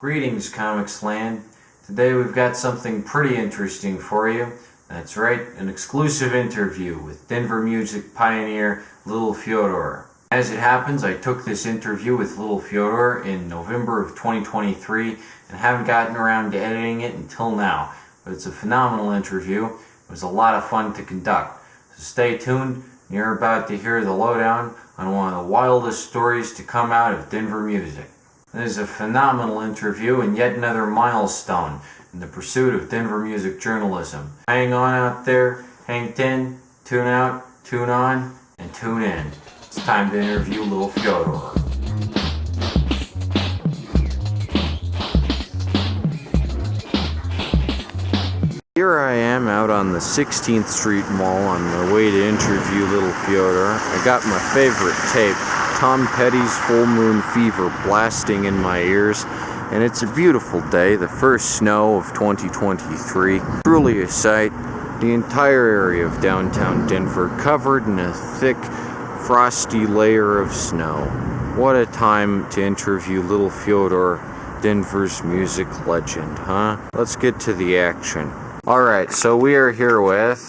Greetings, Comics Land. Today we've got something pretty interesting for you. That's right, an exclusive interview with Denver music pioneer Little Fyodor. As it happens, I took this interview with Little Fyodor in November of 2023 and haven't gotten around to editing it until now. But it's a phenomenal interview. It was a lot of fun to conduct. So stay tuned. You're about to hear the lowdown on one of the wildest stories to come out of Denver music. It is a phenomenal interview and yet another milestone in the pursuit of Denver music journalism. Hang on out there, hang 10, tune out, tune on, and tune in. It's time to interview Little Fyodor. Here I am out on the 16th Street Mall on my way to interview Little Fyodor. I got my favorite tape, Tom Petty's Full Moon Fever, blasting in my ears, and it's a beautiful day, the first snow of 2023. Truly a sight. The entire area of downtown Denver covered in a thick, frosty layer of snow. What a time to interview Little Fyodor, Denver's music legend, huh? Let's get to the action. Alright, so we are here with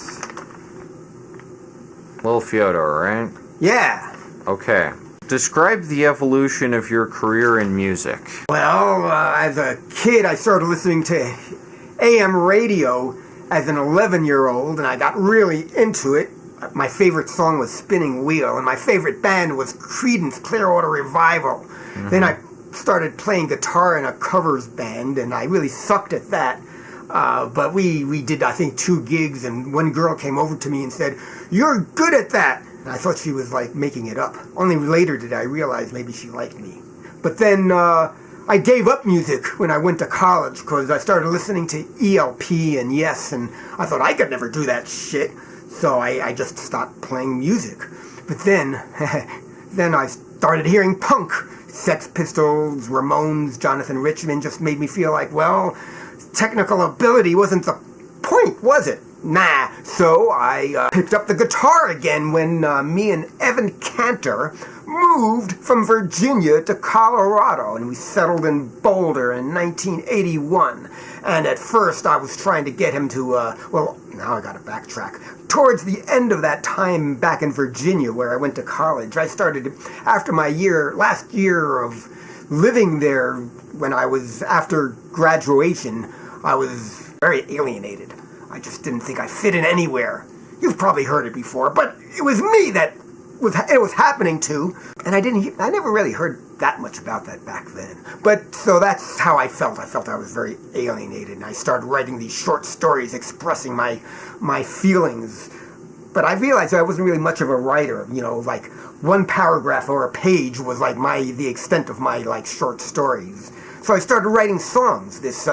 Little Fyodor, right? Yeah. Okay. Describe the evolution of your career in music. Well, as a kid, I started listening to AM radio as an 11-year-old, and I got really into it. My favorite song was Spinning Wheel, and my favorite band was Creedence Clearwater Revival. Mm-hmm. Then I started playing guitar in a covers band, and I really sucked at that. But we did, I think, 2 gigs, and one girl came over to me and said, "You're good at that." And I thought she was, like, making it up. Only later did I realize maybe she liked me. But then I gave up music when I went to college because I started listening to ELP and Yes, and I thought I could never do that shit. So I just stopped playing music. But then, then I started hearing punk. Sex Pistols, Ramones, Jonathan Richman just made me feel like, well, technical ability wasn't the point, was it? Nah. So I picked up the guitar again when me and Evan Cantor moved from Virginia to Colorado, and we settled in Boulder in 1981. And at first I was trying to get him to, well, now I gotta backtrack. Towards the end of that time back in Virginia where I went to college, I started, after my last year of living there, when I was after graduation, I was very alienated. I just didn't think I fit in anywhere. You've probably heard it before, but it was me that it was happening to, and I never really heard that much about that back then. But so that's how I felt. I felt I was very alienated, and I started writing these short stories expressing my feelings. But I realized I wasn't really much of a writer. You know, like one paragraph or a page was like the extent of my like short stories. So I started writing songs. This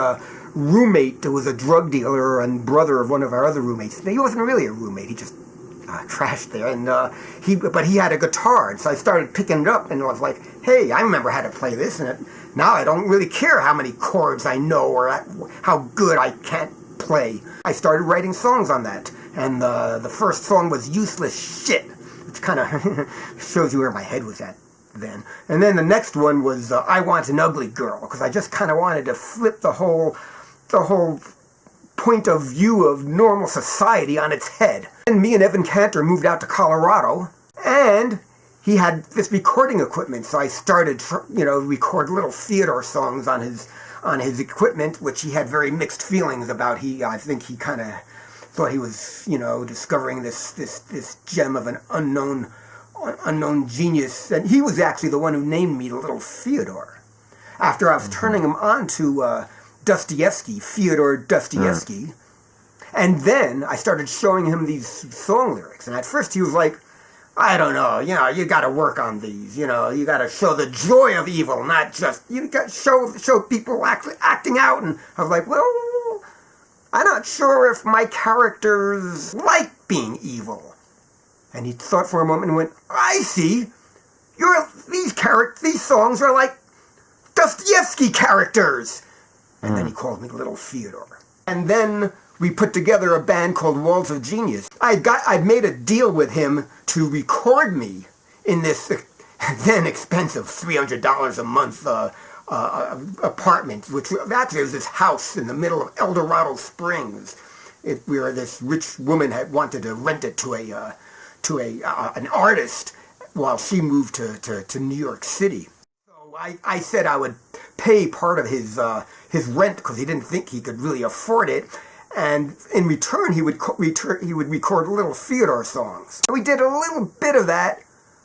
roommate who was a drug dealer and brother of one of our other roommates. He wasn't really a roommate. He just trashed there, and but he had a guitar, and so I started picking it up, and I was like, hey, I remember how to play this, and now I don't really care how many chords I know or how good I can't play. I started writing songs on that, and the first song was Useless Shit, which kind of shows you where my head was at then. And then the next one was I Want an Ugly Girl, because I just kind of wanted to flip the whole point of view of normal society on its head. And me and Evan Cantor moved out to Colorado, and he had this recording equipment, so I started, record Little Fyodor songs on his equipment, which he had very mixed feelings about. I think he kind of thought he was, discovering this gem of an unknown genius, and he was actually the one who named me Little Fyodor. After I was turning him on to Dostoevsky, Fyodor Dostoevsky, and then I started showing him these song lyrics, and at first he was like, I don't know, you gotta work on these, you gotta show the joy of evil, not just, you gotta show people acting out, and I was like, well, I'm not sure if my characters like being evil. And he thought for a moment and went, I see, these songs are like Dostoevsky characters. And then he called me Little Fyodor. And then we put together a band called Walls of Genius. I'd made a deal with him to record me in this then expensive $300 a month apartment, which actually was this house in the middle of El Dorado Springs, where this rich woman had wanted to rent it to an artist while she moved to New York City. So I said I would pay part of his rent because he didn't think he could really afford it. And in return, he would record Little Fyodor songs. We did a little bit of that,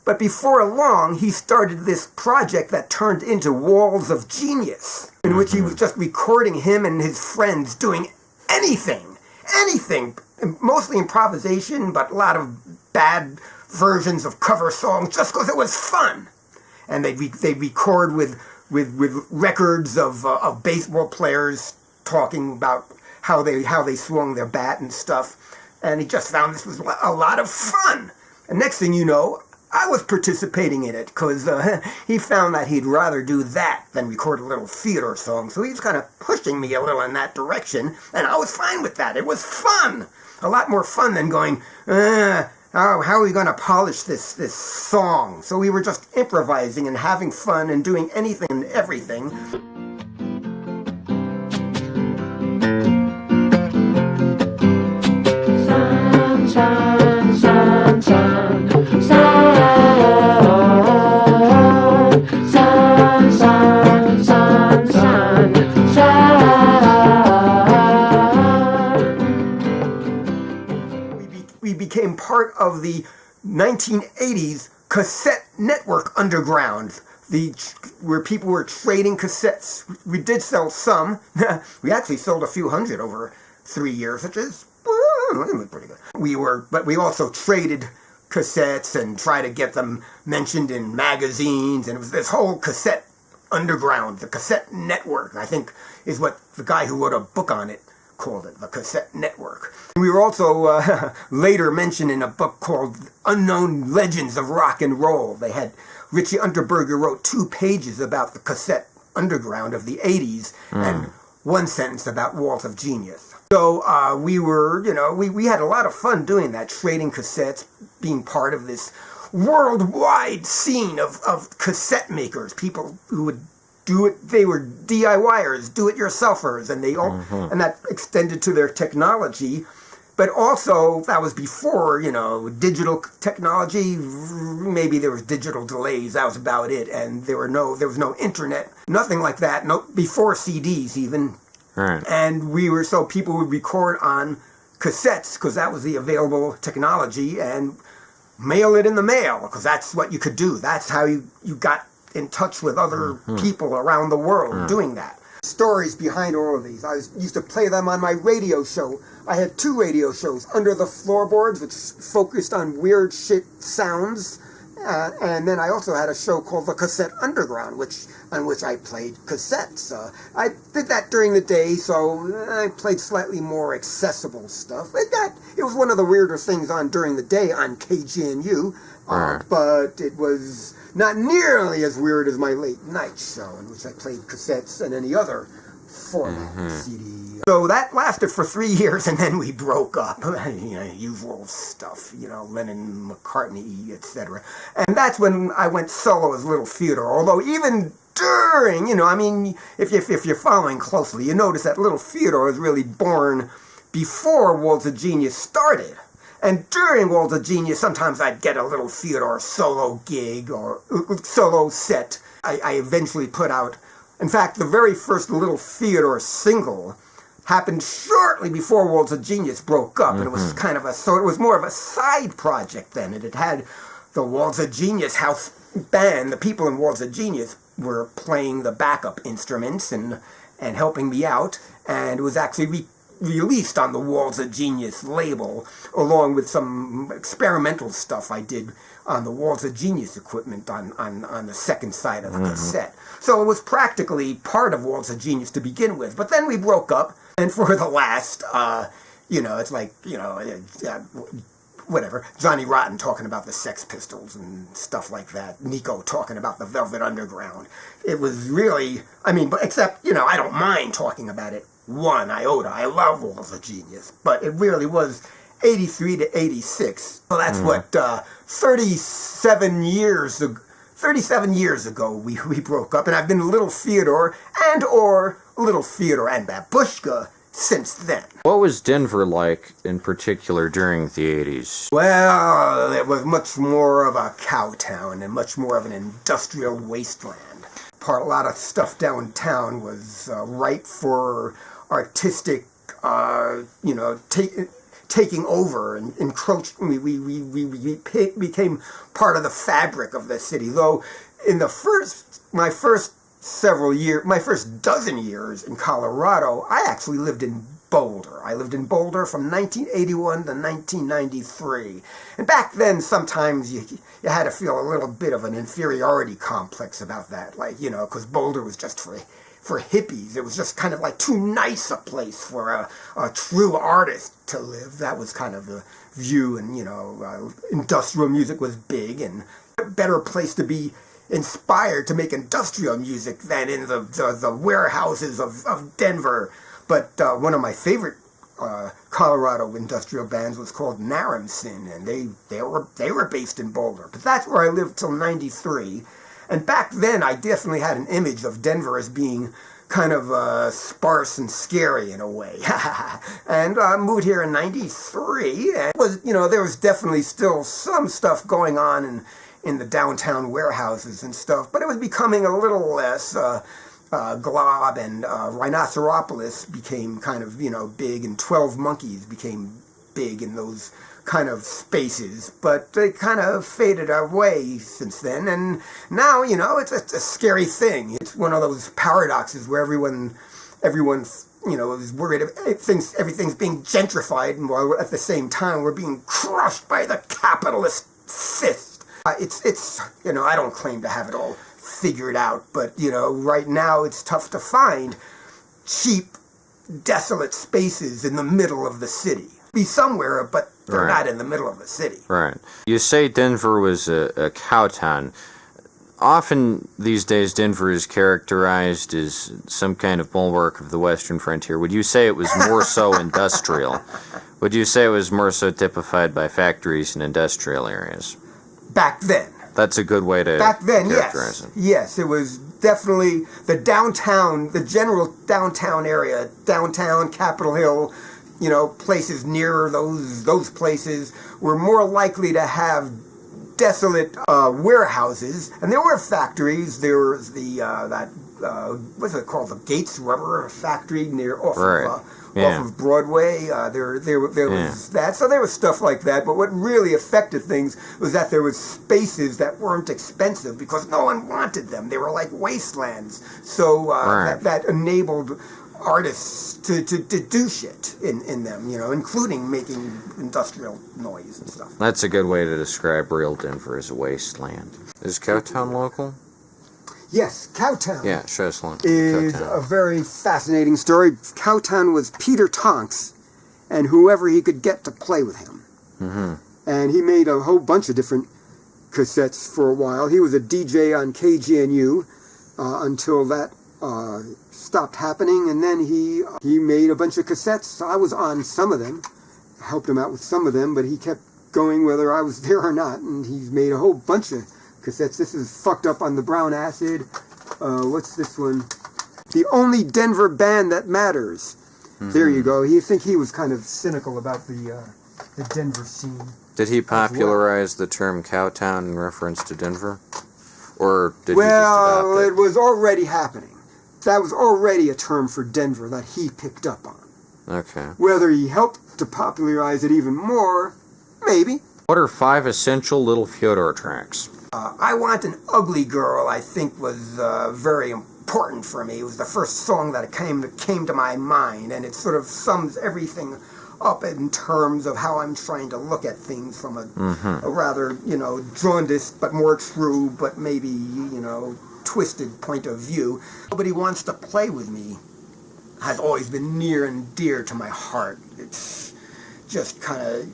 but before long, he started this project that turned into Walls of Genius, in which he was just recording him and his friends doing anything, mostly improvisation, but a lot of bad versions of cover songs, just because it was fun. And they'd record with records of baseball players talking about how they swung their bat and stuff, and he just found this was a lot of fun. And next thing you know, I was participating in it because he found that he'd rather do that than record a Little Fyodor song. So he was kind of pushing me a little in that direction, and I was fine with that. It was fun, a lot more fun than going, how are we going to polish this song? So we were just improvising and having fun and doing anything and everything. We became part of the 1980s cassette network underground, where people were trading cassettes. We did sell some. We actually sold a few hundred over 3 years, which is pretty good. But we also traded cassettes and tried to get them mentioned in magazines, and it was this whole cassette underground, the cassette network, I think is what the guy who wrote a book on it called it, the cassette network. We were also later mentioned in a book called Unknown Legends of Rock and Roll. They had Richie Unterberger wrote 2 pages about the cassette underground of the 80s and 1 sentence about Walls of Genius. So we were, we had a lot of fun doing that, trading cassettes, being part of this worldwide scene of cassette makers, people who would do it. They were DIYers, do-it-yourselfers, and they all, and that extended to their technology. But also, that was before, digital technology. Maybe there was digital delays. That was about it. And there was no internet, nothing like that. No, before CDs even. Right. And so people would record on cassettes because that was the available technology, and mail it in the mail because that's what you could do. That's how you got in touch with other people around the world doing that. Stories behind all of these. I used to play them on my radio show. I had 2 radio shows, Under the Floorboards, which focused on weird shit sounds, and then I also had a show called The Cassette Underground, on which I played cassettes. I did that during the day, so I played slightly more accessible stuff. It was one of the weirder things on during the day on KGNU, but it was not nearly as weird as my late night show, in which I played cassettes and any other format, CD. So that lasted for 3 years, and then we broke up. Usual stuff, Lennon, McCartney, etc. And that's when I went solo as Little Fyodor. Although even during, if you're following closely, you notice that Little Fyodor was really born before Walls of Genius started. And during Walls of Genius, sometimes I'd get a Little Fyodor solo gig or solo set. I eventually put out, in fact, the very first Little Fyodor single happened shortly before Walls of Genius broke up, and it was it was more of a side project then, and it had the Walls of Genius house band. The people in Walls of Genius were playing the backup instruments and helping me out, and it was actually released on the Walls of Genius label, along with some experimental stuff I did on the Walls of Genius equipment on the second side of the cassette. So it was practically part of Walls of Genius to begin with. But then we broke up, and for the last, it's like, whatever, Johnny Rotten talking about the Sex Pistols and stuff like that, Nico talking about the Velvet Underground. It was really, except, I don't mind talking about it 1 iota. I love Walls of Genius, but it really was 83 to 86. So that's what, 37 years 37 years ago we broke up, and I've been Little Fyodor or Little Fyodor and Babushka since then. What was Denver like in particular during the 80s? Well, it was much more of a cow town and much more of an industrial wasteland. A lot of stuff downtown was ripe for artistic, taking over and encroaching. We became part of the fabric of the city. Though in my first dozen years in Colorado, I actually lived in Boulder. I lived in Boulder from 1981 to 1993. And back then, sometimes you had to feel a little bit of an inferiority complex about that. Because Boulder was just for hippies. It was just kind of like too nice a place for a true artist to live. That was kind of the view. And, industrial music was big, and a better place to be inspired to make industrial music than in the warehouses of Denver. But one of my favorite Colorado industrial bands was called Naramsin, and they were based in Boulder. But that's where I lived till '93. And back then, I definitely had an image of Denver as being kind of sparse and scary in a way. And I moved here in '93, and there was definitely still some stuff going on in the downtown warehouses and stuff, but it was becoming a little less. Glob and Rhinoceropolis became kind of, big, and 12 Monkeys became big in those kind of spaces, but they kind of faded away since then, and now, it's a scary thing. It's one of those paradoxes where everyone is worried everything's being gentrified, and while at the same time we're being crushed by the capitalist fist. It's I don't claim to have it all figured out, but right now it's tough to find cheap, desolate spaces in the middle of the city. Be somewhere, but they're not in the middle of the city. Right. You say Denver was a cow town. Often these days Denver is characterized as some kind of bulwark of the western frontier. Would you say it was more so industrial? Would you say it was more so typified by factories and industrial areas? Back then. That's a good way to characterize it. Yes, it was definitely the general downtown area, downtown, Capitol Hill, places near those places were more likely to have desolate warehouses, and there were factories. There was what's it called, the Gates Rubber Factory off of Broadway. There was that. So there was stuff like that. But what really affected things was that there was spaces that weren't expensive because no one wanted them. They were like wastelands. So that enabled artists to do shit in them, including making industrial noise and stuff. That's a good way to describe real Denver as a wasteland. Is Cowtown local? Yes, Cowtown. Yeah, show us one. Is Cowtown. a very fascinating story. Cowtown was Peter Tonks and whoever he could get to play with him. Mm-hmm. And he made a whole bunch of different cassettes for a while. He was a DJ on KGNU until that stopped happening, and then he made a bunch of cassettes. I was on some of them, helped him out with some of them, but he kept going whether I was there or not, and he's made a whole bunch of cassettes. This is Fucked Up on the Brown Acid. What's this one? The Only Denver Band That Matters. Mm-hmm. There you go. I think he was kind of cynical about the Denver scene. Did he popularize the term Cowtown in reference to Denver? Or did he just adopt it? Well, it was already happening. That was already a term for Denver that he picked up on. Okay. Whether he helped to popularize it even more, maybe. What are 5 essential Little Fyodor tracks? I Want an Ugly Girl, I think, was very important for me. It was the first song that came to my mind, and it sort of sums everything up in terms of how I'm trying to look at things from a rather, jaundiced but more true, but maybe, twisted point of view. Nobody Wants to Play With Me has always been near and dear to my heart. It's just kind of,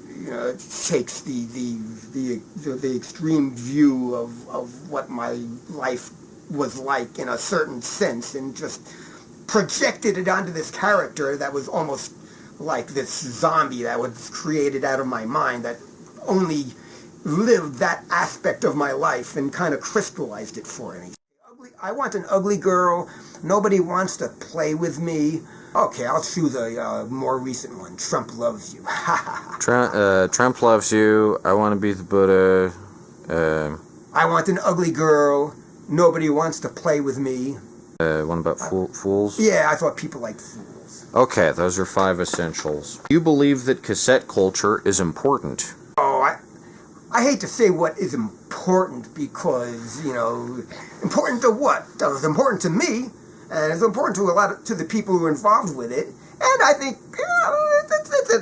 takes the extreme view of what my life was like in a certain sense, and just projected it onto this character that was almost like this zombie that was created out of my mind, that only lived that aspect of my life and kind of crystallized it for me. I want an ugly girl. Nobody wants to play with me. Okay, I'll choose a more recent one. Trump loves you. Trump loves you. I want to be the Buddha. I want an ugly girl. Nobody wants to play with me. What about fools? Yeah, I thought people liked fools. Okay, those are 5 essentials. You believe that cassette culture is important. Oh, I hate to say what is important because, important to what? It's important to me, and it's important to the people who are involved with it. And I think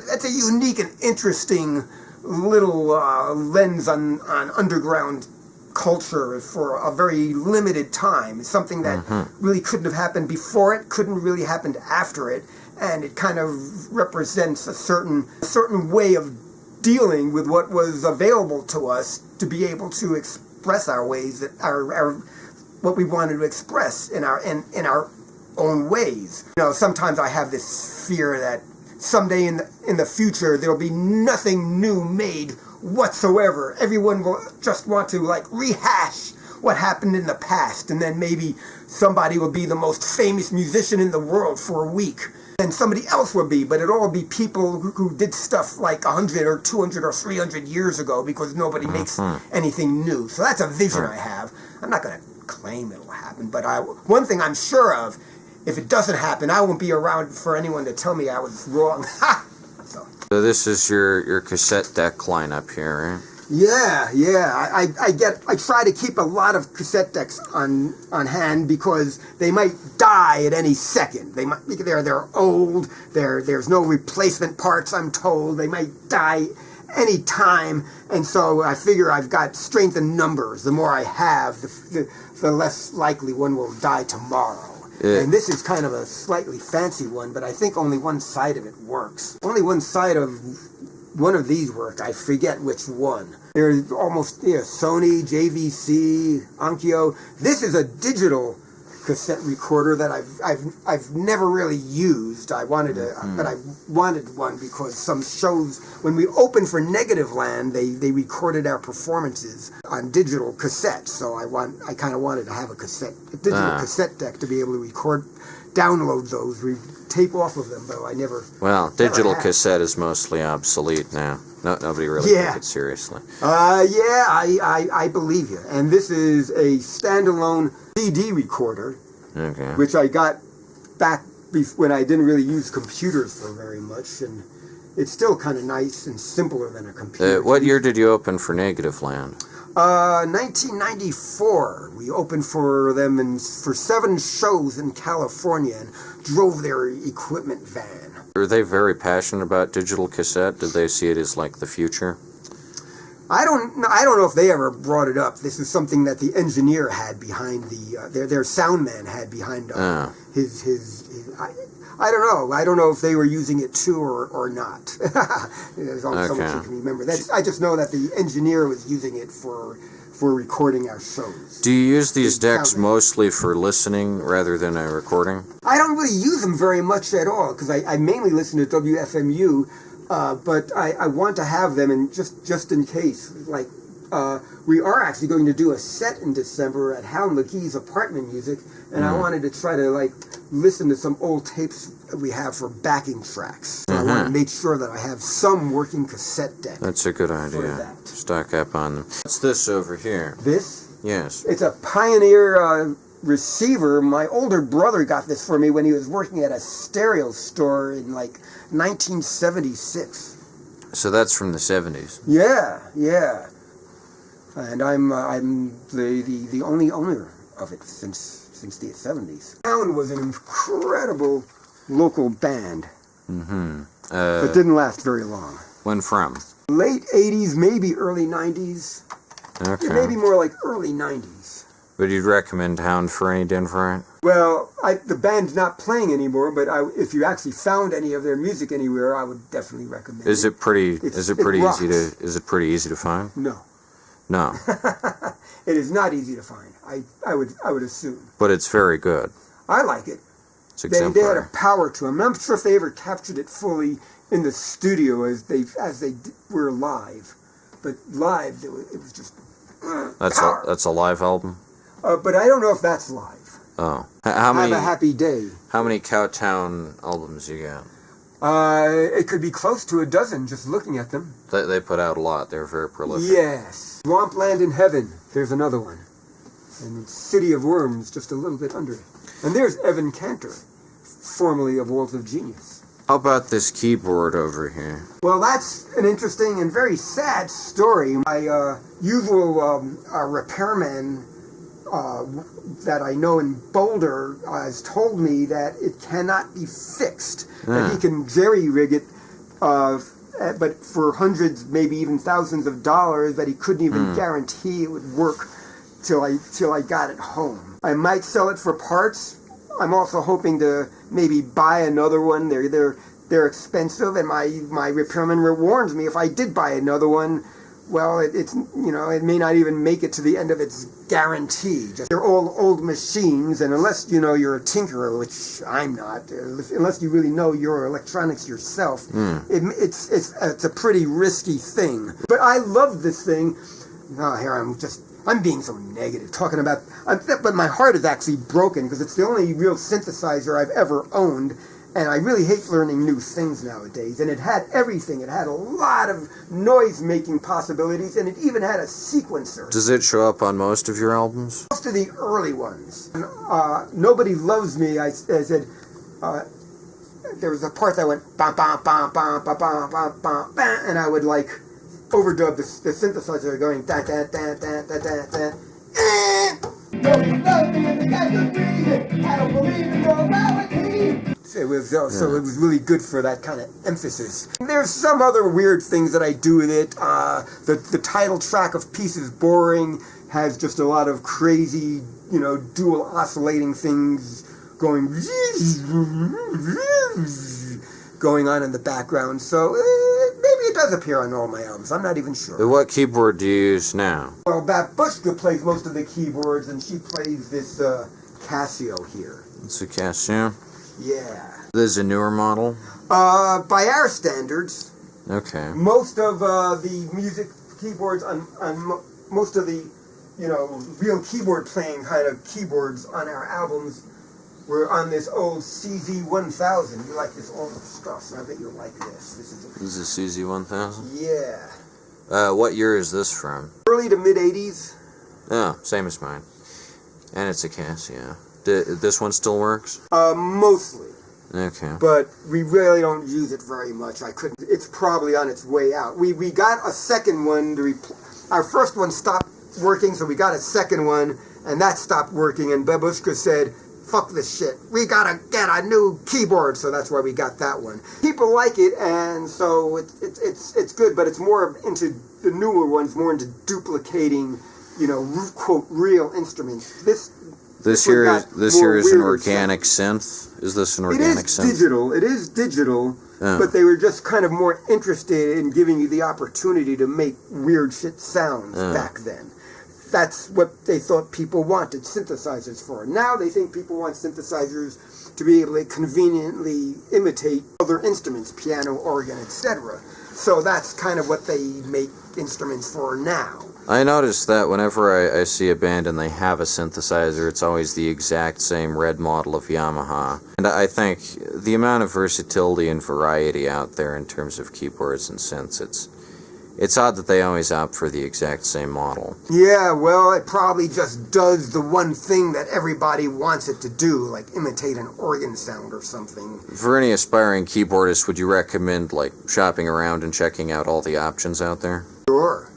it's a unique and interesting little lens on underground culture for a very limited time. It's something that really couldn't have happened before it, couldn't really happen after it, and it kind of represents a certain way of dealing with what was available to us to be able to express our ways, our what we wanted to express in our own ways. Sometimes I have this fear that someday in the future there'll be nothing new made whatsoever. Everyone will just want to rehash what happened in the past, and then maybe somebody will be the most famous musician in the world for a week. And somebody else will be, but it'll all be people who did stuff like 100 or 200 or 300 years ago because nobody makes anything new. So that's a vision I have. I'm not going to claim it'll happen, but one thing I'm sure of, if it doesn't happen, I won't be around for anyone to tell me I was wrong. So this is your cassette deck lineup here, right? Yeah. I try to keep a lot of cassette decks on hand because they might die at any second. They're old. There's no replacement parts, I'm told. They might die any time, and so I figure I've got strength in numbers. The more I have, the less likely one will die tomorrow. Yeah. And this is kind of a slightly fancy one, but I think only one side of it works. Only one side of one of these work. I forget which one. There's almost Sony, JVC, Onkyo. This is a digital cassette recorder that I've never really used. I wanted but I wanted one because some shows, when we opened for Negative Land, they recorded our performances on digital cassettes. So I kind of wanted to have a digital cassette deck to be able to download those, tape off of them, though I never. Well, digital cassette is mostly obsolete now. Nobody really takes it seriously. I believe you. And this is a standalone CD recorder, which I got back when I didn't really use computers for very much, and it's still kind of nice and simpler than a computer. What year did you open for Negative Land? 1994. We opened for them for 7 shows in California and drove their equipment van. Are they very passionate about digital cassette? Did they see it as like the future? I don't know if they ever brought it up. This is something that the engineer had behind their sound man had behind his I don't know. I don't know if they were using it too or not. There's only so much you can remember. I just know that the engineer was using it for recording our shows. Do you use these decks mostly for listening rather than recording? I don't really use them very much at all because I mainly listen to WFMU, but I want to have them and just in case. We are actually going to do a set in December at Hal McGee's Apartment Music, and I wanted to try to listen to some old tapes that we have for backing tracks. So I want to make sure that I have some working cassette deck. That's a good idea. Stock up on them. What's this over here? This? Yes. It's a Pioneer receiver. My older brother got this for me when he was working at a stereo store in 1976. So that's from the 70s. Yeah. And I'm the only owner of it since the 70s. Sound was an incredible local band. But didn't last very long. When from? Late 80s, maybe early 90s. Okay. Maybe more like early 90s. Would you recommend Hound for any dinner? Well, the band's not playing anymore, but if you actually found any of their music anywhere, I would definitely recommend it. Is it pretty easy to find? No. No. It is not easy to find. I would assume. But it's very good. I like it. It's They exemplary. had a power to them. I'm not sure if they ever captured it fully in the studio as they were live, but live it was just That's a live album? but I don't know if that's live. Oh. How many Have a Happy Day. How many Cowtown albums you got? It could be close to a dozen just looking at them. They put out a lot. They're very prolific. Yes. Swampland in Heaven. There's another one. And City of Worms, just a little bit under it. And there's Evan Cantor, formerly of Walls of Genius. How about this keyboard over here? Well, that's an interesting and very sad story. My usual repairman that I know in Boulder has told me that it cannot be fixed. That he can jerry-rig it, but for hundreds, maybe even thousands of dollars, that he couldn't even guarantee it would work till I got it home. I might sell it for parts. I'm also hoping to maybe buy another one. They're expensive, and my repairman warns me if I did buy another one, well, it may not even make it to the end of its guarantee. They're all old machines, and unless you're a tinkerer, which I'm not, unless you really know your electronics yourself, it's a pretty risky thing. But I love this thing. Oh, here I'm being so negative talking about, but my heart is actually broken because it's the only real synthesizer I've ever owned. And I really hate learning new things nowadays. And it had everything. It had a lot of noise-making possibilities, and it even had a sequencer. Does it show up on most of your albums? Most of the early ones. And, Nobody Loves Me, I said, there was a part that went, bam, bam, bam, bam, bam, bam, bam, bam, bam, and I would, like, overdub the synthesizer going, da, da, da, da, da, da, da. Nobody loves me and the guy could breathe it. I don't believe in morality. It was so it was really good for that kind of emphasis. There's some other weird things that I do with it. The title track of Peace is Boring has just a lot of crazy, dual oscillating things going on in the background. So maybe it does appear on all my albums. I'm not even sure. What keyboard do you use now? Well, Babushka plays most of the keyboards, and she plays this Casio here. It's a Casio? Yeah. This is a newer model? By our standards. Okay. Most of the music keyboards on most of the, real keyboard playing kind of keyboards on our albums were on this old CZ1000. You like this old stuff, so I bet you'll like this. This is a CZ1000? Yeah. What year is this from? Early to mid-'80s. Oh, same as mine. And it's a Casio. This one still works? Mostly. Okay. But we really don't use it very much. It's probably on its way out. We got a second one our first one stopped working, so we got a second one, and that stopped working, and Babushka said, fuck this shit. We gotta get a new keyboard, so that's why we got that one. People like it, and so it's good, but it's more into the newer ones, more into duplicating, quote, real instruments. This here is an organic synth. Is this an organic synth? It is digital, but they were just kind of more interested in giving you the opportunity to make weird shit sounds back then. That's what they thought people wanted synthesizers for. Now they think people want synthesizers to be able to conveniently imitate other instruments, piano, organ, etc. So that's kind of what they make instruments for now. I noticed that whenever I see a band and they have a synthesizer, it's always the exact same red model of Yamaha. And I think the amount of versatility and variety out there in terms of keyboards and synths, it's odd that they always opt for the exact same model. Yeah, well, it probably just does the one thing that everybody wants it to do, like imitate an organ sound or something. For any aspiring keyboardist, would you recommend, shopping around and checking out all the options out there? Sure.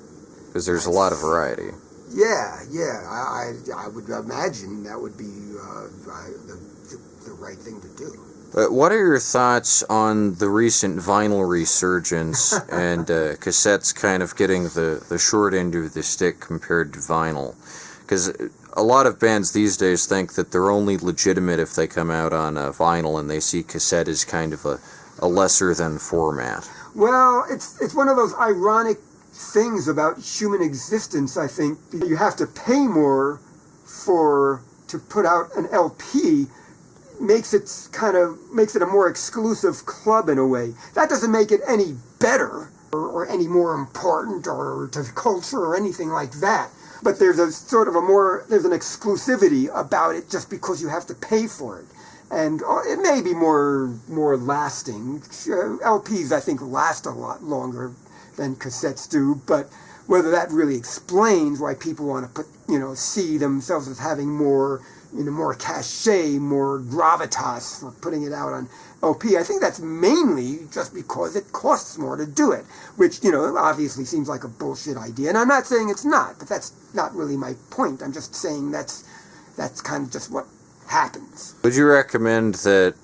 Because there's a lot of variety. Yeah. I would imagine that would be the right thing to do. What are your thoughts on the recent vinyl resurgence and cassettes kind of getting the short end of the stick compared to vinyl? Because a lot of bands these days think that they're only legitimate if they come out on vinyl, and they see cassette as kind of a lesser than format. Well, it's one of those ironic things about human existence, I think. You have to pay more to put out an LP, makes it a more exclusive club in a way. That doesn't make it any better. or any more important or to culture or anything like that. But there's a sort of there's an exclusivity about it just because you have to pay for it. And it may be more lasting. LPs, I think, last a lot longer than cassettes do, but whether that really explains why people want to see themselves as having more cachet, more gravitas for putting it out on LP. I think that's mainly just because it costs more to do it, which, obviously seems like a bullshit idea. And I'm not saying it's not, but that's not really my point. I'm just saying that's kind of just what happens. Would you recommend that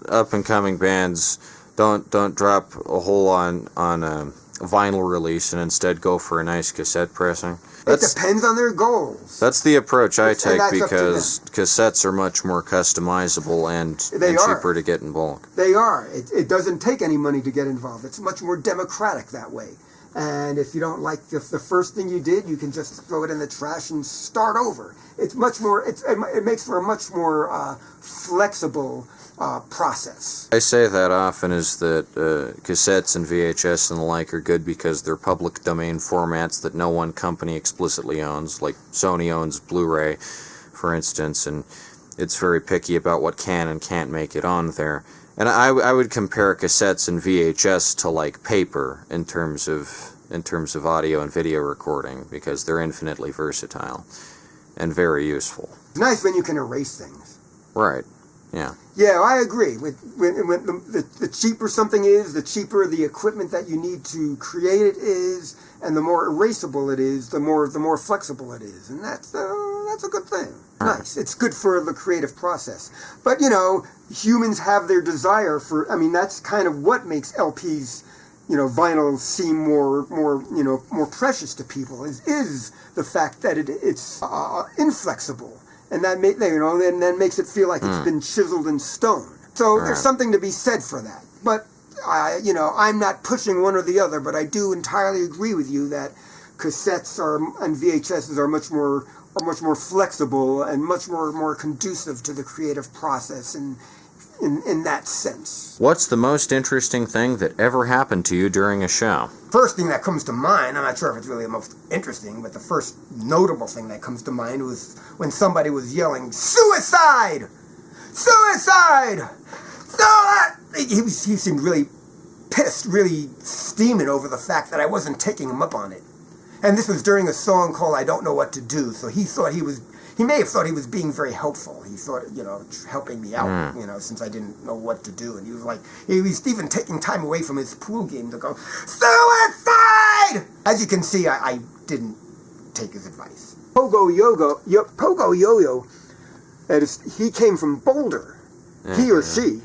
up-and-coming bands don't drop a hole on a vinyl release and instead go for a nice cassette pressing? It depends on their goals. That's the approach I take because cassettes are much more customizable and cheaper to get in bulk. They are. It doesn't take any money to get involved. It's much more democratic that way. And if you don't like the first thing you did, you can just throw it in the trash and start over. It's much more. It makes for a much more flexible process. I say that often is that cassettes and VHS and the like are good because they're public domain formats that no one company explicitly owns, like Sony owns Blu-ray, for instance, and it's very picky about what can and can't make it on there. And I would compare cassettes and VHS to like paper in terms of audio and video recording because they're infinitely versatile and very useful. It's nice when you can erase things. Right. Yeah. Yeah, I agree. When the cheaper something is, the cheaper the equipment that you need to create it is, and the more erasable it is, the more flexible it is, and that's a good thing. Nice. It's good for the creative process. But humans have their desire for. I mean, that's kind of what makes LPs, vinyl seem more precious to people. Is the fact that it's inflexible. And that and then makes it feel like it's been chiseled in stone. So there's something to be said for that. But I'm not pushing one or the other, but I do entirely agree with you that cassettes and VHSs are much more flexible and much more conducive to the creative process in that sense. What's the most interesting thing that ever happened to you during a show? First thing that comes to mind, I'm not sure if it's really the most interesting, but the first notable thing that comes to mind was when somebody was yelling, "Suicide! Suicide!" He seemed really pissed, really steaming over the fact that I wasn't taking him up on it. And this was during a song called "I Don't Know What to Do," so he may have thought he was being very helpful. He thought, helping me out, since I didn't know what to do. And he was even taking time away from his pool game to go, "Suicide!" As you can see, I didn't take his advice. Pogo Yo-Yo, he came from Boulder. He or she.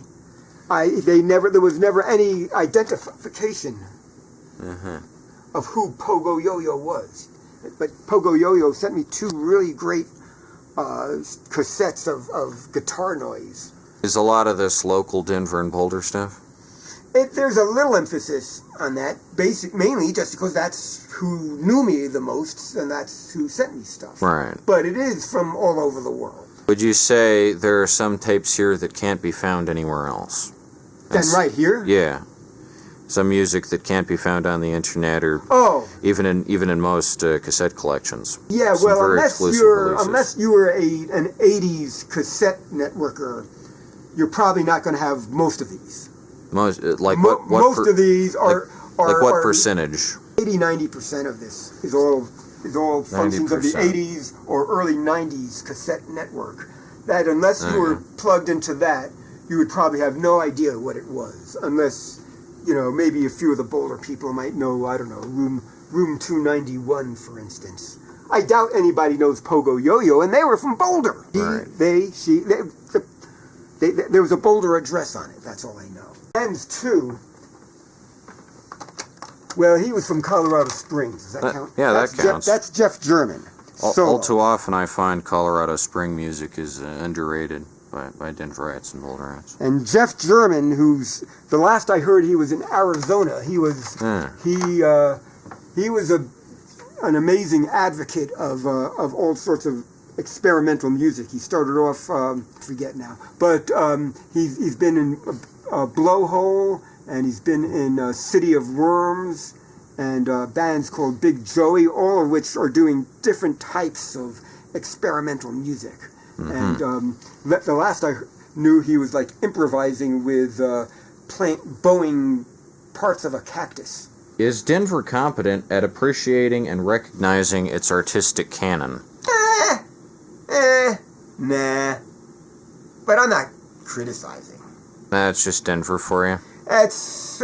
There was never any identification of who Pogo Yo-Yo was. But Pogo Yo-Yo sent me two really great cassettes of guitar noise. Is a lot of this local Denver and Boulder stuff? There's a little emphasis on that, mainly just because that's who knew me the most, and that's who sent me stuff. Right. But it is from all over the world. Would you say there are some tapes here that can't be found anywhere else? Then right here? Yeah. Some music that can't be found on the internet or even in most cassette collections. Yeah, well, unless you were an 80s cassette networker, you're probably not going to have most of these. Most of these are what percentage? 80-90% of this is all functions 90%. Of the 80s or early 90s cassette network. That unless you were plugged into that, you would probably have no idea what it was, unless maybe a few of the Boulder people might know, I don't know, Room 291, for instance. I doubt anybody knows Pogo Yo-Yo, and they were from Boulder. Right. There was a Boulder address on it, that's all I know. And two, well, he was from Colorado Springs. Does that count? Yeah, that counts. That's Jeff German. All too often I find Colorado Spring music is underrated by Denverites and Boulderites. And Jeff German, who's the last I heard, he was in Arizona. He was an amazing advocate of all sorts of experimental music. He started off, forget now, but he's been in Blowhole and he's been in City of Worms and bands called Big Joey, all of which are doing different types of experimental music. And the last I knew, he was like improvising with bowing parts of a cactus. Is Denver competent at appreciating and recognizing its artistic canon? Nah. But I'm not criticizing. That's just Denver for you. It's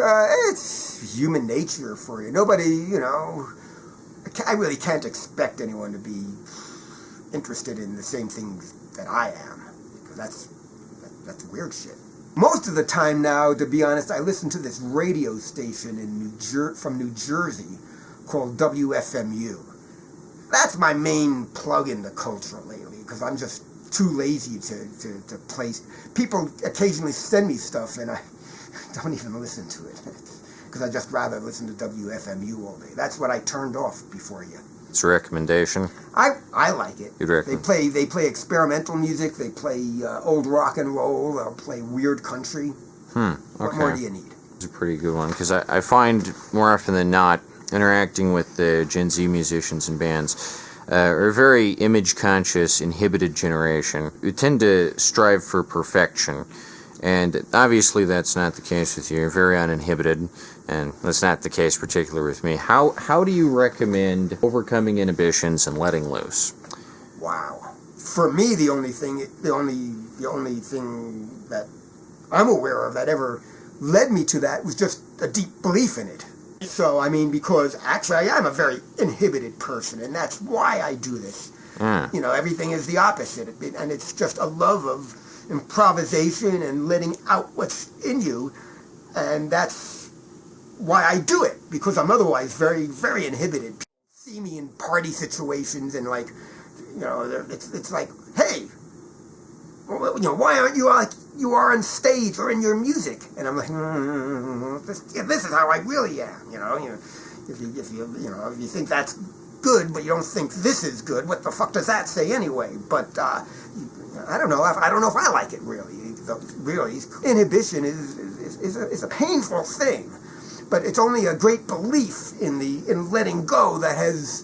human nature for you. Nobody, you know, I really can't expect anyone to be interested in the same things that I am, because that's weird shit. Most of the time now, to be honest, I listen to this radio station in from New Jersey called WFMU. That's my main plug into culture lately, because I'm just too lazy to play. People occasionally send me stuff, and I don't even listen to it, because I'd just rather listen to WFMU all day. That's what I turned off before you. It's a recommendation. I like it. You'd recommend? They play experimental music. They play old rock and roll. They'll play weird country. Okay. What more do you need? It's a pretty good one, because I find more often than not, interacting with the Gen Z musicians and bands are a very image-conscious, inhibited generation who tend to strive for perfection. And obviously that's not the case with you. You're very uninhibited, and that's not the case particularly with me. How do you recommend overcoming inhibitions and letting loose? Wow. For me, the only thing that I'm aware of that ever led me to that was just a deep belief in it. So, I mean, because actually I am a very inhibited person, and that's why I do this. You know, everything is the opposite, and it's just a love of improvisation and letting out what's in you, and that's why I do it, because I'm otherwise very, very inhibited. People see me in party situations, and like, you know, it's like, hey, you know, why aren't you like you are on stage or in your music? And I'm like, this is how I really am. You know, if you think that's good, but you don't think this is good, what the fuck does that say anyway? But I don't know. I don't know if I like it really. Really, inhibition is a painful thing, but it's only a great belief in letting go that has.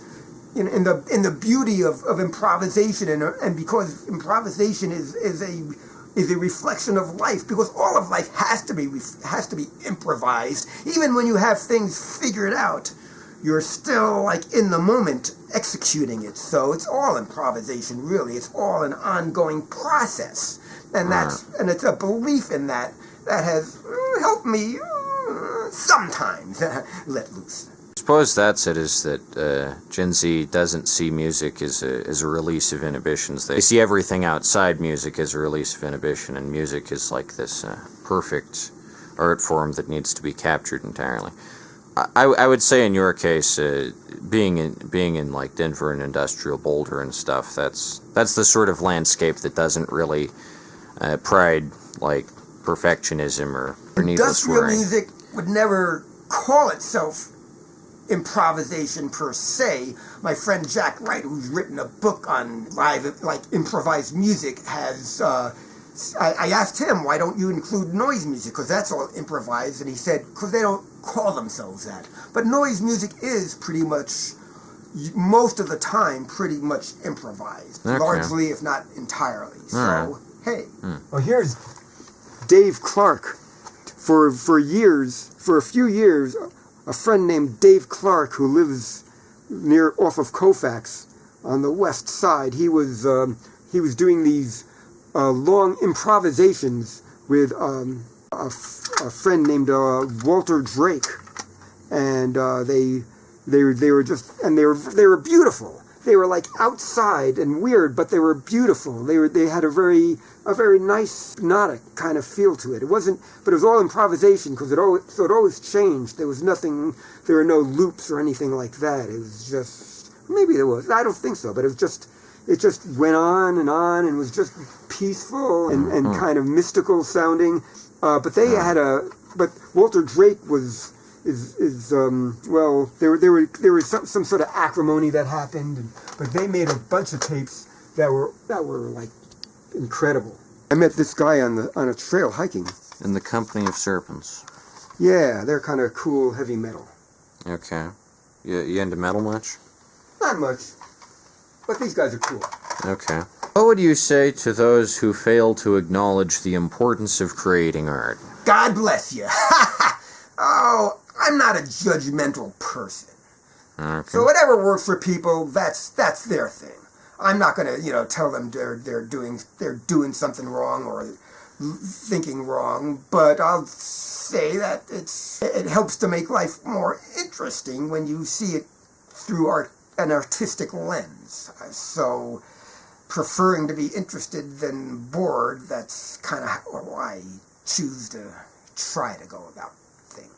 In the beauty of improvisation, and because improvisation is a reflection of life, because all of life has to be improvised. Even when you have things figured out, you're still like in the moment executing it. So it's all improvisation, really. It's all an ongoing process, and it's a belief in that has helped me sometimes let loose. I suppose that's it, is that Gen Z doesn't see music as a release of inhibitions. They see everything outside music as a release of inhibition, and music is like this perfect art form that needs to be captured entirely. I would say in your case, being in like Denver and industrial Boulder and stuff, that's the sort of landscape that doesn't really pride like perfectionism or needless worrying. Industrial music would never call itself improvisation per se. My friend Jack Wright, who's written a book on live, like improvised music, has. I asked him, why don't you include noise music? Because that's all improvised, and he said, because they don't call themselves that. But noise music is pretty much, most of the time, pretty much improvised, largely, if not entirely. So, hey. Well, here's Dave Clark. For a few years. A friend named Dave Clark, who lives off of Colfax on the west side, he was doing these long improvisations with a friend named Walter Drake, and they were beautiful. They were like outside and weird, but they were beautiful. They had a very nice hypnotic kind of feel to it. It wasn't, but it was all improvisation, because it always changed. There were no loops or anything like that. It was just, maybe there was. I don't think so, but it just went on and was just peaceful and kind of mystical sounding. But Walter Drake there was some sort of acrimony that happened, but they made a bunch of tapes that were like incredible. I met this guy on a trail hiking. In the company of serpents. Yeah, they're kind of cool heavy metal. Okay. You into metal much? Not much, but these guys are cool. Okay. What would you say to those who fail to acknowledge the importance of creating art? God bless you. Oh, I'm not a judgmental person. Okay. So whatever works for people, that's their thing. I'm not gonna, tell them they're doing something wrong or thinking wrong, but I'll say that it helps to make life more interesting when you see it through an artistic lens. So preferring to be interested than bored, that's kind of how I choose to try to go about things.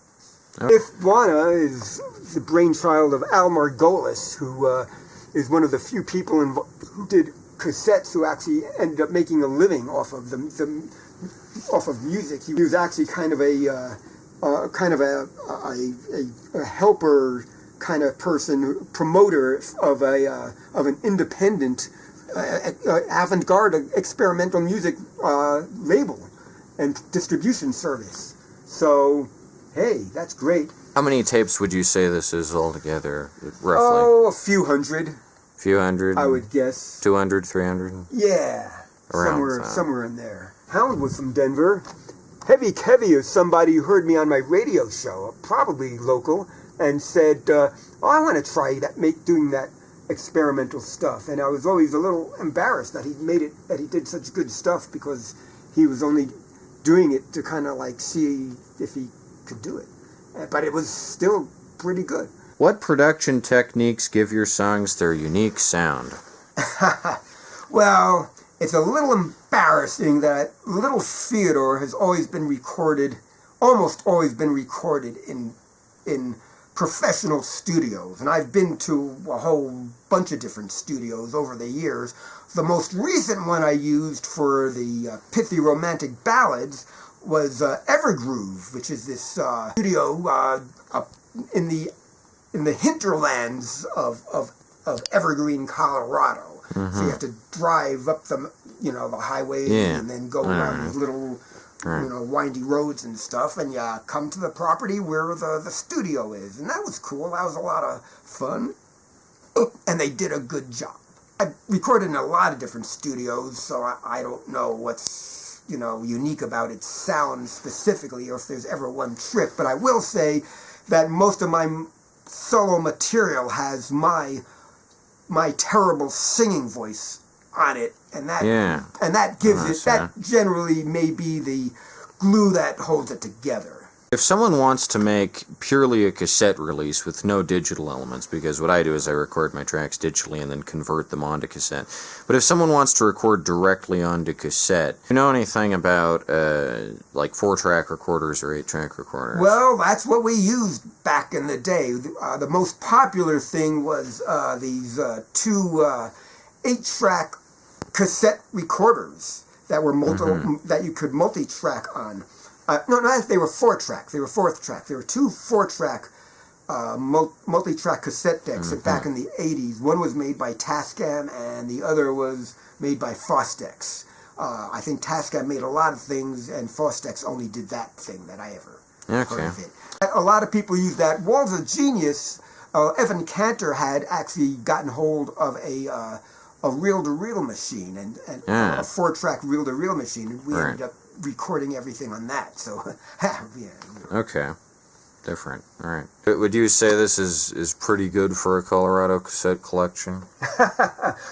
Okay. If Juana is the brainchild of Al Margolis, who is one of the few people who did cassettes who actually ended up making a living off of off of music. He was actually kind of a helper kind of person, promoter of an independent avant-garde experimental music label and distribution service. So, hey, that's great. How many tapes would you say this is altogether, roughly? Oh, a few hundred. Few hundred? I would guess. 200, 300? Yeah, Around somewhere in there. Hound was from Denver. Heavy Kevy is somebody who heard me on my radio show, probably local, and said, "Oh, I want to try doing that experimental stuff." And I was always a little embarrassed that that he did such good stuff, because he was only doing it to kind of like see if he could do it. But it was still pretty good. What production techniques give your songs their unique sound? Well, it's a little embarrassing that Little Fyodor has almost always been recorded in professional studios. And I've been to a whole bunch of different studios over the years. The most recent one I used for the pithy romantic ballads was Evergroove, which is this studio up in the hinterlands of Evergreen, Colorado. Mm-hmm. So you have to drive up the highway, and then go around these little windy roads and stuff, and you come to the property where the studio is. And that was cool. That was a lot of fun. And they did a good job. I recorded in a lot of different studios, so I don't know what's unique about its sound specifically, or if there's ever one trick. But I will say that most of my solo material has my terrible singing voice on it, and that gives it, that generally may be the glue that holds it together. If someone wants to make purely a cassette release with no digital elements, because what I do is I record my tracks digitally and then convert them onto cassette, but if someone wants to record directly onto cassette, do you know anything about like 4-track recorders or 8-track recorders? Well, that's what we used back in the day. The most popular thing was these 2 8-track cassette recorders that were that you could multi-track on. They were 4-track. They were 4th track. There were 2 4-track multi-track cassette decks back in the 80s. One was made by Tascam, and the other was made by Fostex. I think Tascam made a lot of things, and Fostex only did that thing that I ever heard of it. A lot of people use that. Walls of Genius, Evan Cantor had actually gotten hold of a reel-to-reel machine, and a 4-track reel-to-reel machine, and we ended up recording everything on that. So, Okay. Different. All right. Would you say this is pretty good for a Colorado cassette collection?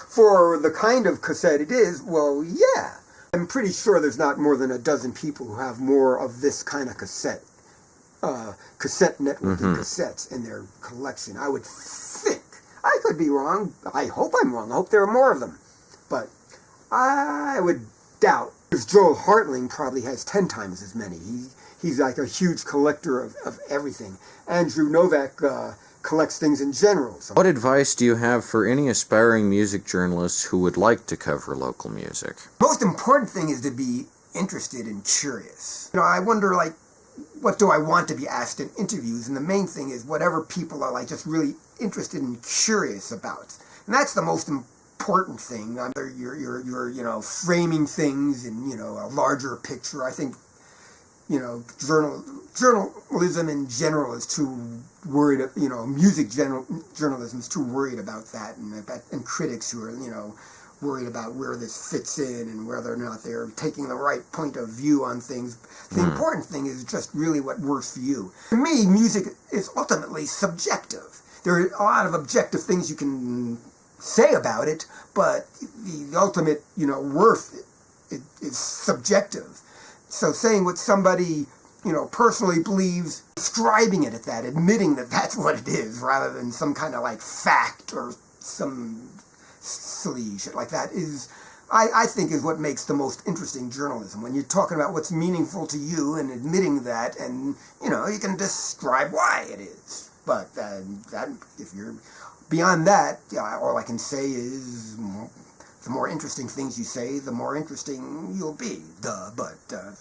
For the kind of cassette it is, well, yeah. I'm pretty sure there's not more than a dozen people who have more of this kind of cassette networking cassettes in their collection. I would think. I could be wrong. I hope I'm wrong. I hope there are more of them. But I would doubt. Joel Hartling probably has 10 times as many. He's like a huge collector of everything. Andrew Novak collects things in general. So. What advice do you have for any aspiring music journalists who would like to cover local music? Most important thing is to be interested and curious. I wonder, like, what do I want to be asked in interviews? And the main thing is whatever people are like just really interested and curious about. And that's the most important thing. You're framing things in, a larger picture. I think, journalism in general is too worried. Journalism is too worried about that, and critics who are worried about where this fits in and whether or not they're taking the right point of view on things. The important thing is just really what works for you. For me, music is ultimately subjective. There are a lot of objective things you can say about it, but the ultimate, worth is subjective. So saying what somebody, personally believes, describing it at that, admitting that that's what it is, rather than some kind of fact or some silly shit like that I think is what makes the most interesting journalism. When you're talking about what's meaningful to you and admitting that, and you can describe why it is. But that if you're beyond that, all I can say is the more interesting things you say, the more interesting you'll be. But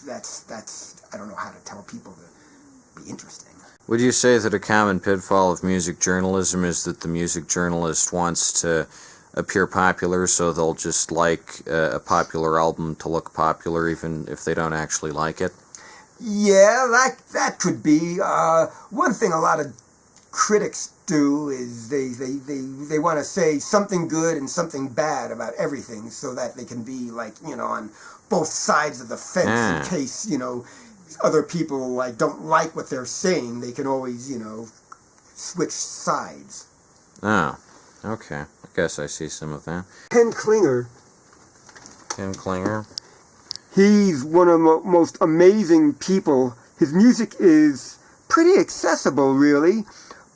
that's I don't know how to tell people to be interesting. Would you say that a common pitfall of music journalism is that the music journalist wants to appear popular, so they'll just like a popular album to look popular even if they don't actually like it? Yeah, that could be. One thing a lot of critics do is they want to say something good and something bad about everything, so that they can be on both sides of the fence in case other people don't like what they're saying. They can always switch sides. Oh, okay. I guess I see some of that. Ken Klinger. He's one of the most amazing people. His music is pretty accessible, really,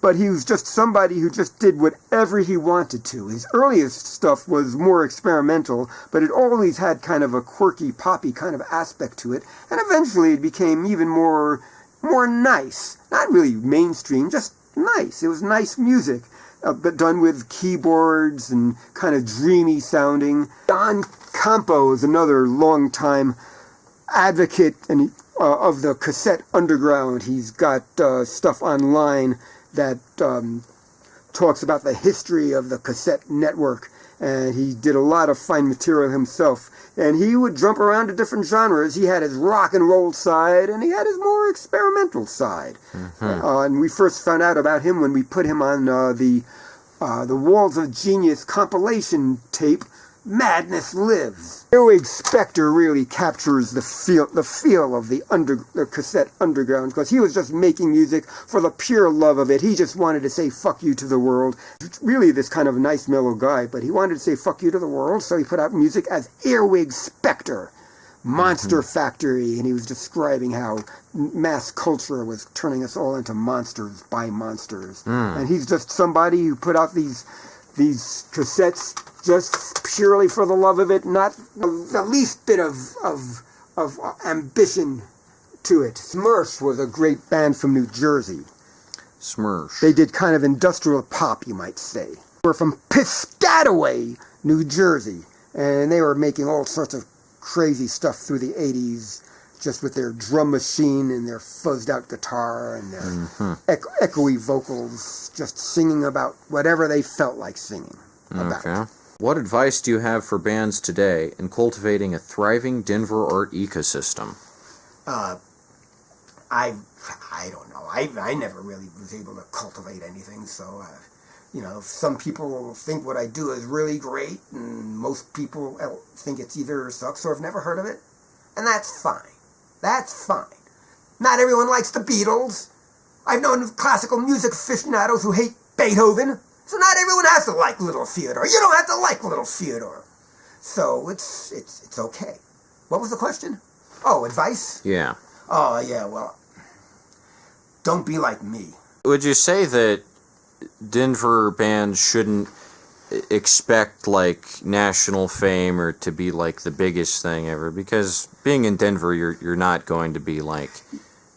but he was just somebody who just did whatever he wanted to. His earliest stuff was more experimental, but it always had kind of a quirky, poppy kind of aspect to it, and eventually it became even more nice. Not really mainstream, just nice. It was nice music. But done with keyboards and kind of dreamy sounding. Don Campo is another long-time advocate of the cassette underground. He's got stuff online that talks about the history of the cassette network, and he did a lot of fine material himself. And he would jump around to different genres. He had his rock and roll side, and he had his more experimental side. And we first found out about him when we put him on the Walls of Genius compilation tape, Madness Lives. Earwig Spectre really captures the feel of the cassette underground, because he was just making music for the pure love of it. He just wanted to say fuck you to the world. It's really this kind of nice mellow guy, but he wanted to say fuck you to the world, so he put out music as Earwig Spectre, Monster Factory, and he was describing how mass culture was turning us all into monsters by monsters. And he's just somebody who put out these cassettes just purely for the love of it, not the least bit of ambition to it. Smurfs was a great band from New Jersey. Smurfs. They did kind of industrial pop, you might say. They were from Piscataway, New Jersey, and they were making all sorts of crazy stuff through the 80s, just with their drum machine and their fuzzed out guitar and their echoey vocals, just singing about whatever they felt like singing about. Okay. What advice do you have for bands today in cultivating a thriving Denver art ecosystem? I don't know. I never really was able to cultivate anything, so some people think what I do is really great, and most people think it's either sucks or have never heard of it, and that's fine. That's fine. Not everyone likes the Beatles. I've known classical music aficionados who hate Beethoven, so not everyone has to like Little Fyodor. You don't have to like Little Fyodor. So it's okay. What was the question? Oh, advice? Yeah. Oh, yeah, well, don't be like me. Would you say that Denver bands shouldn't expect national fame or to be the biggest thing ever? Because being in Denver, you're not going to be the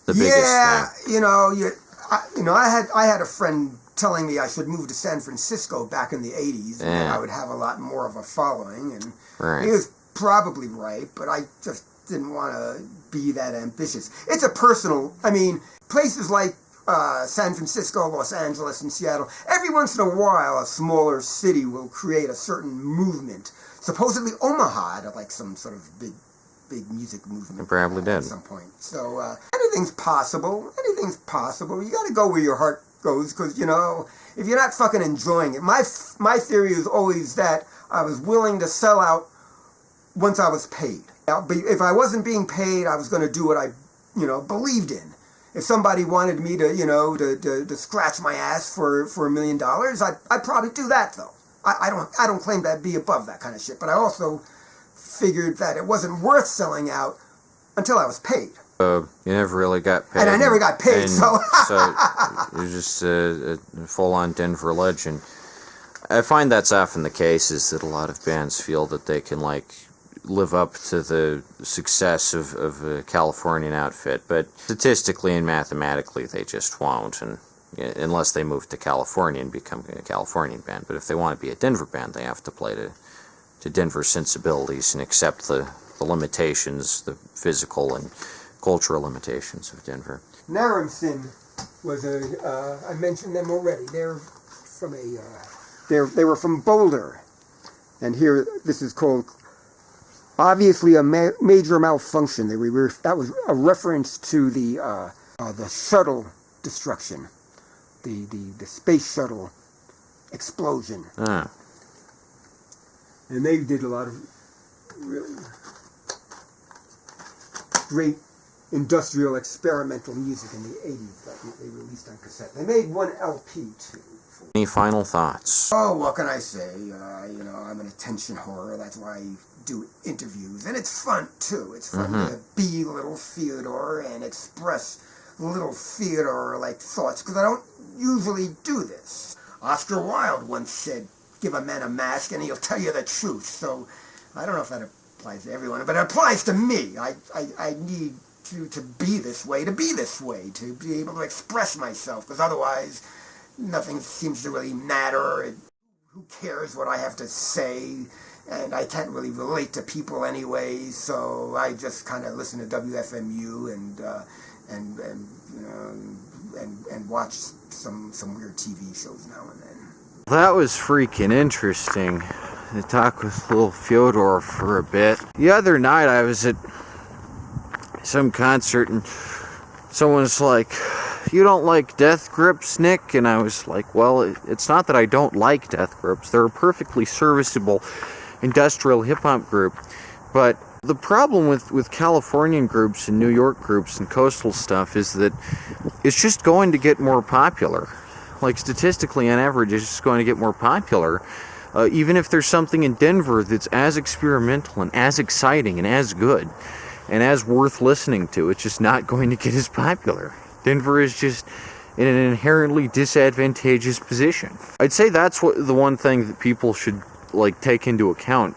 biggest thing. I had a friend telling me I should move to San Francisco back in the 80s, and I would have a lot more of a following, and he was probably right, but I just didn't want to be that ambitious. It's a personal, places like San Francisco, Los Angeles, and Seattle, every once in a while a smaller city will create a certain movement. Supposedly Omaha had some sort of big big music movement. It probably did. At some point. So anything's possible. Anything's possible. You got to go where your heart goes, because, you know, if you're not fucking enjoying it. My theory is always that I was willing to sell out once I was paid. Now, but if I wasn't being paid, I was going to do what I, you know, believed in. If somebody wanted me to, you know, to scratch my ass for $1 million, I'd probably do that, though. I don't claim to be above that kind of shit, but I also figured that it wasn't worth selling out until I was paid. You never really got paid. And I never got paid, so... so you're just a full-on Denver legend. I find that's often the case, is that a lot of bands feel that they can, like, live up to the success of a Californian outfit, but statistically and mathematically they just won't, and unless they move to California and become a Californian band. But if they want to be a Denver band, they have to play to Denver sensibilities and accept the limitations, the physical and cultural limitations of Denver. Naramson was I mentioned them already. They're from they were from Boulder, and here this is called obviously a major malfunction. That was a reference to the shuttle destruction, the space shuttle explosion. Ah. And they did a lot of really great industrial experimental music in the 80s that they released on cassette. They made one LP too. Any final thoughts? Oh, what can I say? You know, I'm an attention whore. That's why I do interviews. And it's fun, too. It's fun to be Little Fyodor and express Little Fyodor-like thoughts, because I don't usually do this. Oscar Wilde once said, give a man a mask and he'll tell you the truth. So I don't know if that applies to everyone, but it applies to me. I need to be this way, to be able to express myself, because otherwise nothing seems to really matter. Who cares what I have to say? And I can't really relate to people anyway, so I just kind of listen to WFMU and watch some weird TV shows now and then. That was freaking interesting to talk with Little Fyodor for a bit. The other night I was at some concert and someone's like, you don't like Death Grips, Nick? And I was like, well, it's not that I don't like Death Grips. They're a perfectly serviceable industrial hip-hop group. But the problem with Californian groups and New York groups and coastal stuff is that it's just going to get more popular. Like, statistically, on average, it's just going to get more popular. Even if there's something in Denver that's as experimental and as exciting and as good and as worth listening to, it's just not going to get as popular. Denver is just in an inherently disadvantageous position. I'd say that's the one thing that people should, like, take into account.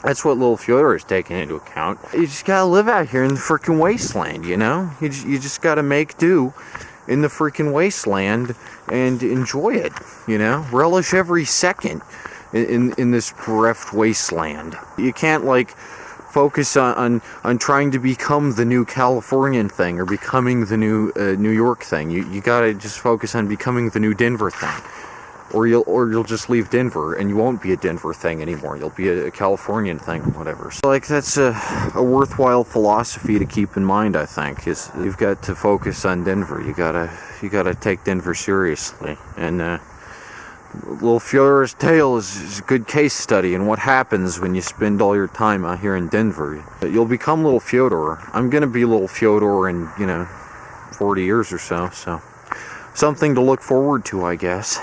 That's what Little Fyodor is taking into account. You just gotta live out here in the freaking wasteland, you know? You just gotta make do in the freaking wasteland and enjoy it, you know? Relish every second in this bereft wasteland. You can't, like, focus on trying to become the new Californian thing or becoming the new New York thing. You gotta just focus on becoming the new Denver thing, or you'll just leave Denver and you won't be a Denver thing anymore. You'll be a Californian thing or whatever. So, like, that's a worthwhile philosophy to keep in mind. I think is you've got to focus on Denver. You gotta take Denver seriously. And Little Fyodor's tale is a good case study in what happens when you spend all your time out here in Denver. You'll become Little Fyodor. I'm gonna be Little Fyodor in 40 years or so. So something to look forward to, I guess.